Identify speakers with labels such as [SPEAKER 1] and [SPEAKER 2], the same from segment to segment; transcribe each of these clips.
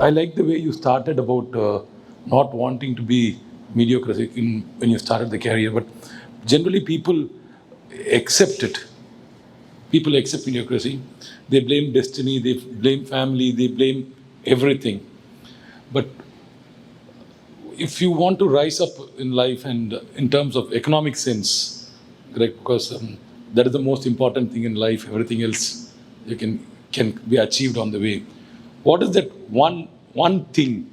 [SPEAKER 1] I like the way you started about not wanting to be mediocre when you started the career, but generally people accept it. People accept mediocrity. They blame destiny, they blame family, they blame everything. But if you want to rise up in life and in terms of economic sense, correct? Because that is the most important thing in life. Everything else you can be achieved on the way. What is that one thing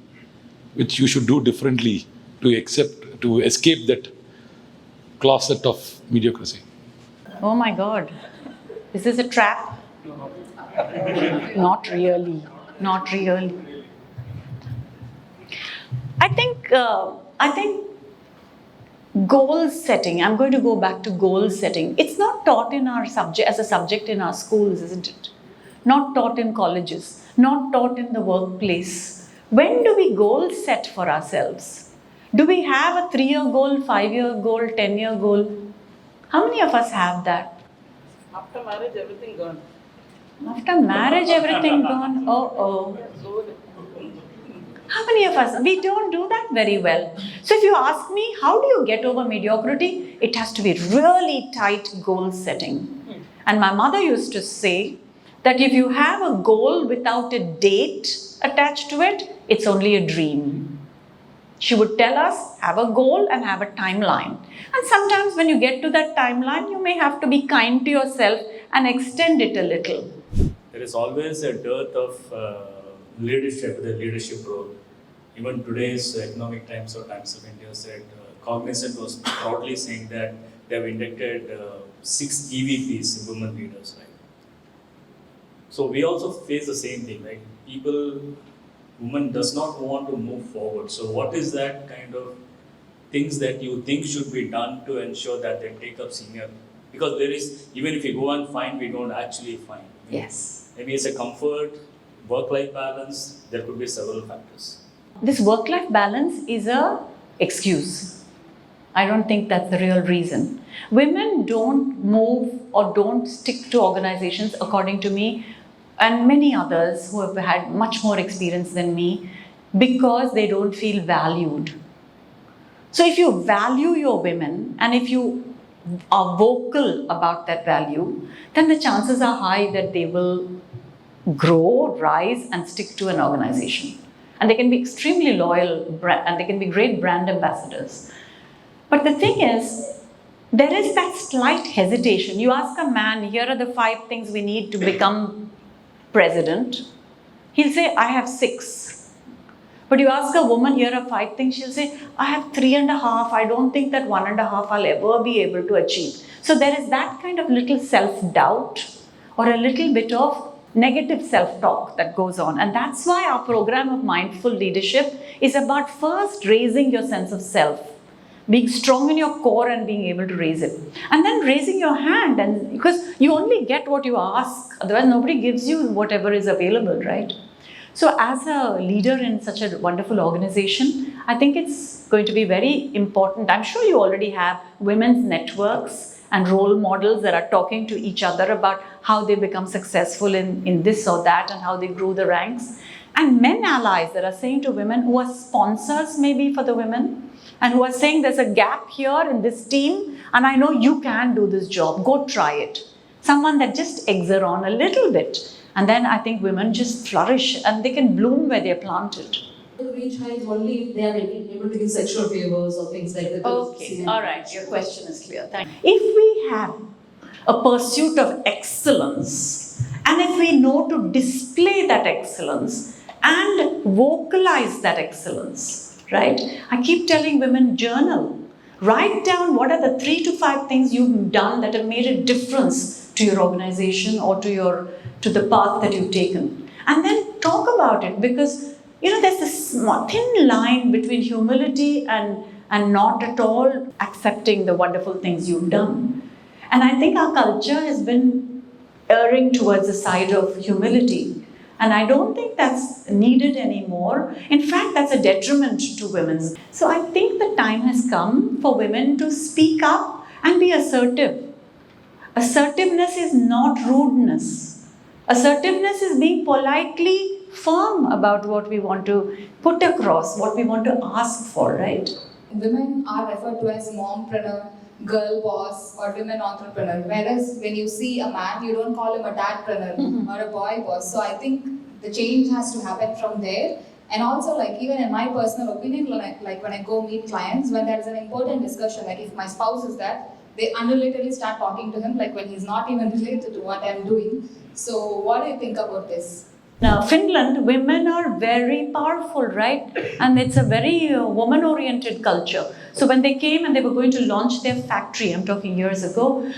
[SPEAKER 1] which you should do differently to escape that closet of mediocrity?
[SPEAKER 2] Oh my God, is this a trap? Not really. Not really. I think goal setting. I'm going to go back to goal setting. It's not taught in our subject as a subject in our schools, isn't it? Not taught in colleges. Not taught in the workplace. When do we goal set for ourselves? Do we have a 3-year goal, 5-year goal, 10-year goal? How many of us have that?
[SPEAKER 3] After marriage, everything gone.
[SPEAKER 2] After marriage, everything gone? Oh. How many of us? We don't do that very well. So if you ask me, how do you get over mediocrity? It has to be really tight goal setting. And my mother used to say that if you have a goal without a date attached to it, it's only a dream. She would tell us, have a goal and have a timeline. And sometimes when you get to that timeline, you may have to be kind to yourself and extend it a little.
[SPEAKER 4] There is always a dearth of leadership, the leadership role. Even today's Economic Times or Times of India said, Cognizant was proudly saying that they have inducted 6 EVPs, women leaders, right? So we also face the same thing, right? Women does not want to move forward. So what is that kind of things that you think should be done to ensure that they take up senior? Because there is, even if you go and find, we don't actually find.
[SPEAKER 2] Yes.
[SPEAKER 4] Maybe it's a comfort, work-life balance, there could be several factors.
[SPEAKER 2] This work-life balance is a excuse. I don't think that's the real reason. Women don't move or don't stick to organizations, according to me, and many others who have had much more experience than me, because they don't feel valued. So if you value your women and if you are vocal about that value, then the chances are high that they will grow, rise, and stick to an organization. And they can be extremely loyal and they can be great brand ambassadors. But the thing is, there is that slight hesitation. You ask a man, here are the 5 things we need to become president. He'll say, I have 6. But you ask a woman, here are 5 things, she'll say, I have 3.5. I don't think that 1.5 I'll ever be able to achieve. So there is that kind of little self-doubt or a little bit of negative self-talk that goes on. And that's why our program of mindful leadership is about first raising your sense of self, being strong in your core and being able to raise it. And then raising your hand, and because you only get what you ask, otherwise nobody gives you whatever is available, right? So as a leader in such a wonderful organization, I think it's going to be very important. I'm sure you already have women's networks and role models that are talking to each other about how they become successful in this or that and how they grew the ranks. And men allies that are saying to women who are sponsors maybe for the women and who are saying there's a gap here in this team and I know you can do this job, go try it. Someone that just eggs her on a little bit. And then I think women just flourish and they can bloom where they're planted.
[SPEAKER 5] Reach heights only if they are able to give sexual favors or things like that.
[SPEAKER 2] Okay, all right, your question is clear. Thank you. If we have a pursuit of excellence and if we know to display that excellence and vocalize that excellence, right? I keep telling women, journal. Write down what are the 3 to 5 things you've done that have made a difference to your organization or to the path that you've taken. And then talk about it, because there's this thin line between humility and not at all accepting the wonderful things you've done. And I think our culture has been erring towards the side of humility. And I don't think that's needed anymore. In fact, that's a detriment to women. So I think the time has come for women to speak up and be assertive. Assertiveness is not rudeness. Assertiveness is being politely firm about what we want to put across, what we want to ask for, right?
[SPEAKER 6] Women are referred to as mompreneur, girl boss, or women entrepreneur. Whereas when you see a man, you don't call him a dadpreneur or a boy boss. So I think the change has to happen from there. And also, like, even in my personal opinion, when I go meet clients, when there is an important discussion, like if my spouse is there, they unrelatedly start talking to him, like when he's not even related to what I'm doing. So what do you think about this?
[SPEAKER 2] Now, Finland, women are very powerful, right? And it's a very woman-oriented culture. So when they came and they were going to launch their factory, I'm talking years ago,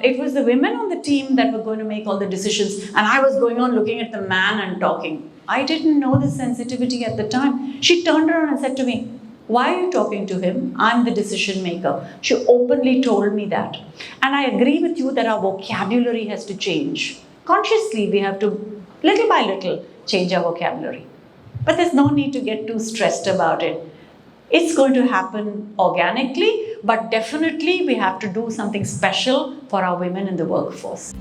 [SPEAKER 2] it was the women on the team that were going to make all the decisions. And I was going on looking at the man and talking. I didn't know the sensitivity at the time. She turned around and said to me, "Why are you talking to him? I'm the decision maker." She openly told me that. And I agree with you that our vocabulary has to change. Consciously, we have to, little by little, change our vocabulary. But there's no need to get too stressed about it. It's going to happen organically, but definitely we have to do something special for our women in the workforce.